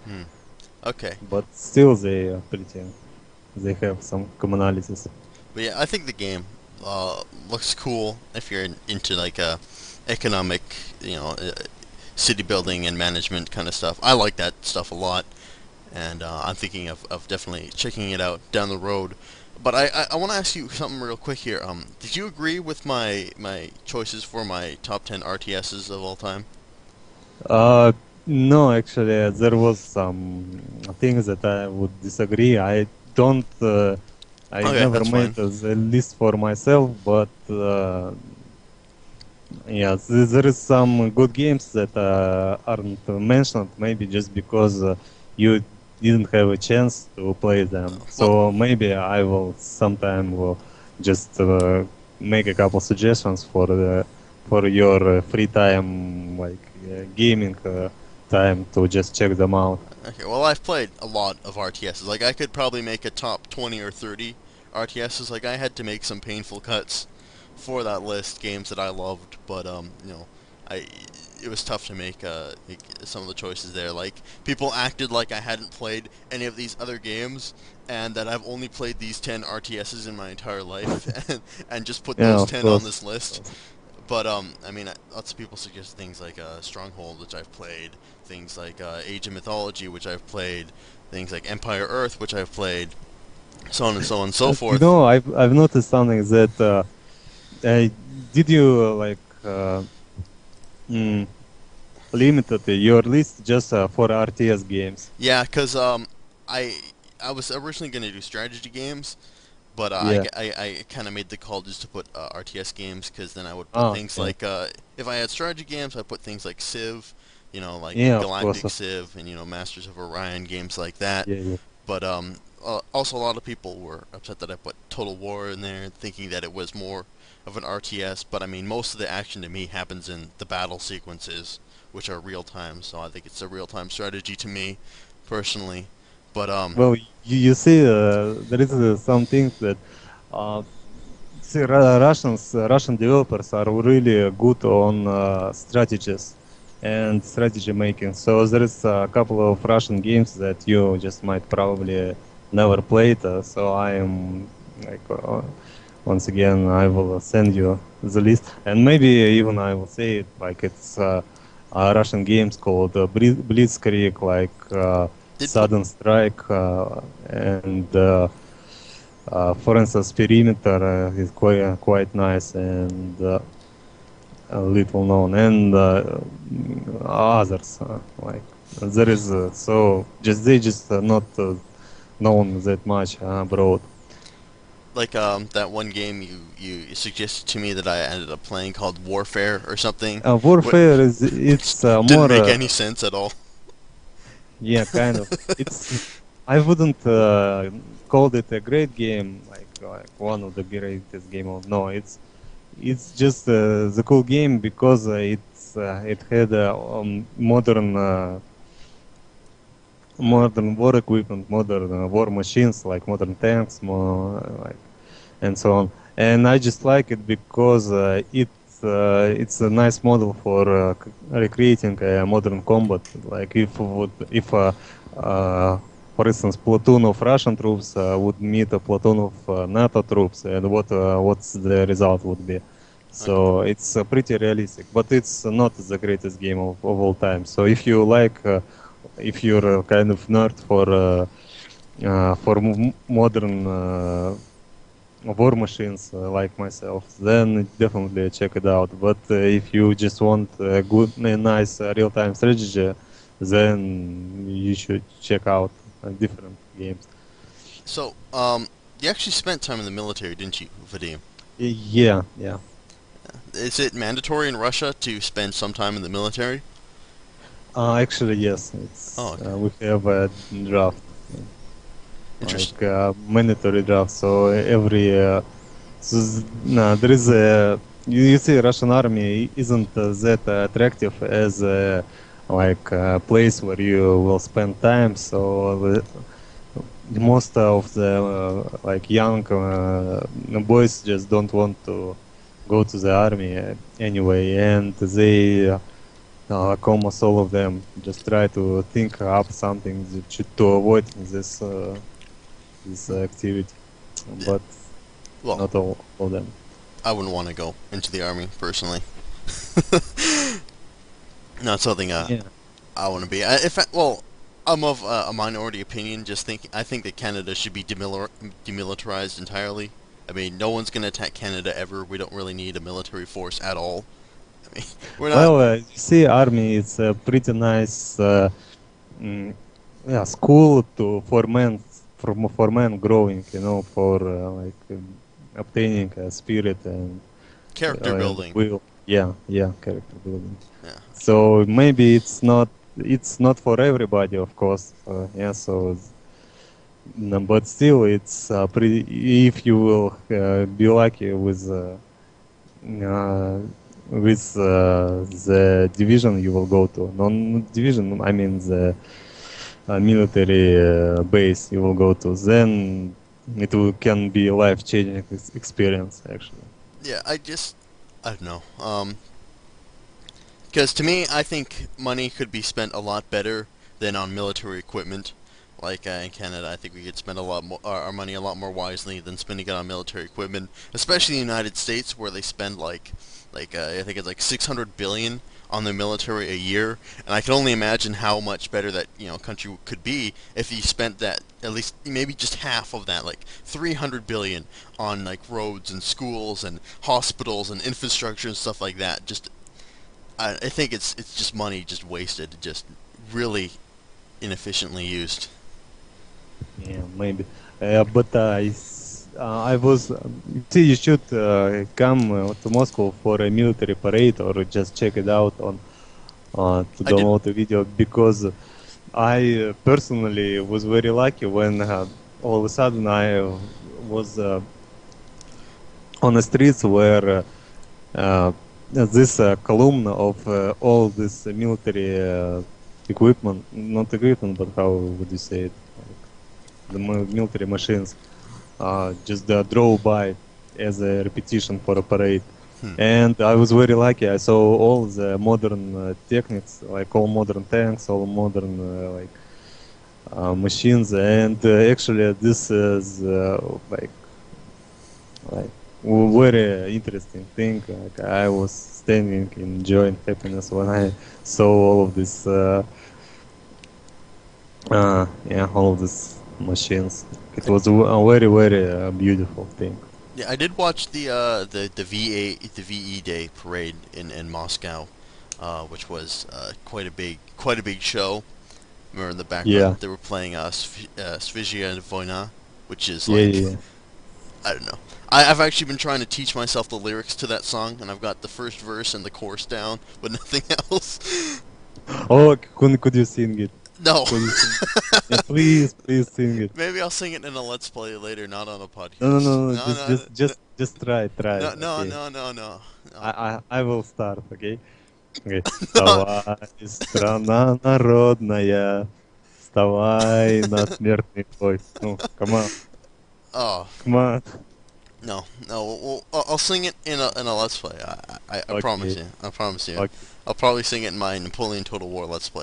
Hmm. Okay. but still they are pretty. They have some commonalities. But yeah, I think the game looks cool if you're into like economic, you know, city building and management kind of stuff. I like that stuff a lot, and I'm thinking of definitely checking it out down the road. But I want to ask you something real quick here. Did you agree with my choices for my top 10 RTSs of all time? Uh, no, actually, there was some things that I would disagree. Don't. I Okay, never that's made fine. a list for myself, but yeah, there is some good games that aren't mentioned, maybe just because you didn't have a chance to play them. Well, So maybe I will sometime will just make a couple suggestions for your free time, like gaming time, to just check them out. okay. Well, I've played a lot of RTSs. Like I could probably make a top 20 or 30 RTSs. Like I had to make some painful cuts for that list, games that I loved, but I it was tough to make some of the choices there. Like people acted like I hadn't played any of these other games and that I've only played these 10 RTSs in my entire life and just put Yeah, those of 10 on course. this list. But I mean, lots of people suggest things like Stronghold, which I've played, things like Age of Mythology, which I've played, things like Empire Earth, which I've played, so on and so on and so You forth. know, I've noticed something that uh, did you mm, limited your list just for RTS games? Yeah, cause I I was originally gonna do strategy games, but Yeah. I kind of made the call just to put RTS games, because then I would put Ah, things yeah. like if I had strategy games, I put things like Civ, like Yeah, of course. Galactic Civ and Masters of Orion games like that. Yeah, yeah. But also a lot of people were upset that I put Total War in there, thinking that it was more of an RTS. But I mean, most of the action to me happens in the battle sequences, which are real time. So I think it's a real time strategy to me, personally. But Well, you see, there is some things that uh, see, Russian developers are really good on strategies and strategy making. So there is a couple of Russian games that you just might probably never played. So I am like once again I will send you the list, and maybe even I will say it like it's Russian games called Blitzkrieg, like did pl- Sudden Strike, and for instance, Perimeter is quite nice and little known, and others like there is so just they just not known that much abroad. like that one game you suggested to me that I ended up playing called Warfare or something, Warfare is which it's didn't more make any sense at all. yeah, kind of. It's I wouldn't call it a great game, like one of the greatest game of no. It's just the cool game because it had modern war equipment, modern war machines like modern tanks, more like and so on. And I just like it because it's a nice model for recreating modern combat. Like if for instance platoon of Russian troops would meet a platoon of NATO troops, and what's the result would be. Okay. So it's pretty realistic, but it's not the greatest game of all time. So if you like, if you're a kind of nerd for modern war machines like myself, then definitely check it out. But if you just want a good, nice real-time strategy, then you should check out different games. So, you actually spent time in the military, didn't you, Vadim? Yeah, yeah. Is it mandatory in Russia to spend some time in the military? Actually, yes. Oh, It's okay. we have a draft, Interesting. like mandatory draft. So every no, there is a you see Russian army isn't that attractive as like a place where you will spend time. So most of the like young boys just don't want to go to the army anyway, and they almost all of them just try to think up something to avoid this activity, Yeah. but Well, not all of them. I wouldn't want to go into the army personally. Not something Yeah. I want to be. If I, well, I'm of a minority opinion. Just think, I think that Canada should be demilitarized entirely. I mean, no one's gonna attack Canada ever. We don't really need a military force at all. I mean, we're not. Well, you see, army it's a pretty nice mm, yeah school to for men growing, for obtaining a spirit Character and building. will. Yeah, character building. Yeah. So maybe it's not for everybody, of course. Yeah, so no, but still, it's pretty. If you will be lucky uh, with the division you will go to, non-division, I mean the military base you will go to, then can be life-changing experience actually. Yeah. I don't know. Because to me, I think money could be spent a lot better than on military equipment. Like in Canada, I think we could spend a lot more our money a lot more wisely than spending it on military equipment, especially in the United States where they spend I think it's like 600 billion on the military a year, and I can only imagine how much better that country could be if you spent that at least maybe just half of that, like 300 billion on like roads and schools and hospitals and infrastructure and stuff like that. Just I think it's just money just wasted, just really inefficiently used. Yeah, maybe. But I was. See, you should come to Moscow for a military parade or just check it out on to I did. download the video because I personally was very lucky when all of a sudden I was on the streets where this column of all this military equipment, not equipment, but how would you say it? Like the military machines just drove by as a repetition for a parade. Hmm. And I was very lucky. I saw all the modern techniques, like all modern tanks, all modern machines, and actually this is like very interesting thing. Like I was standing enjoying happiness when I saw all of this, yeah, all of these machines. It I, was a very very beautiful thing. yeah, I did watch the VE Day parade in Moscow, which was quite a big show. Remember in the Yeah, background they were playing Svizhia and Voina, which is yeah, like yeah. Yeah. I don't know. I've actually been trying to teach myself the lyrics to that song, and I've got the first verse and the chorus down, but nothing else. Oh, could you sing it? No. Could you sing? Yeah, please sing it. Maybe I'll sing it in a let's play later, not on a No, no, podcast. no, no. No, Just, no, just, no, just, just try. no, no, Okay. no, no, no, I, no. I, I will start. Okay. Okay. No. Вставай, страна народная, вставай на смертный бой. Ну, Oh come on. no. Well, I'll sing it in a let's play. I promise Okay, you. I promise you. okay. I'll probably sing it in my Napoleon Total War let's play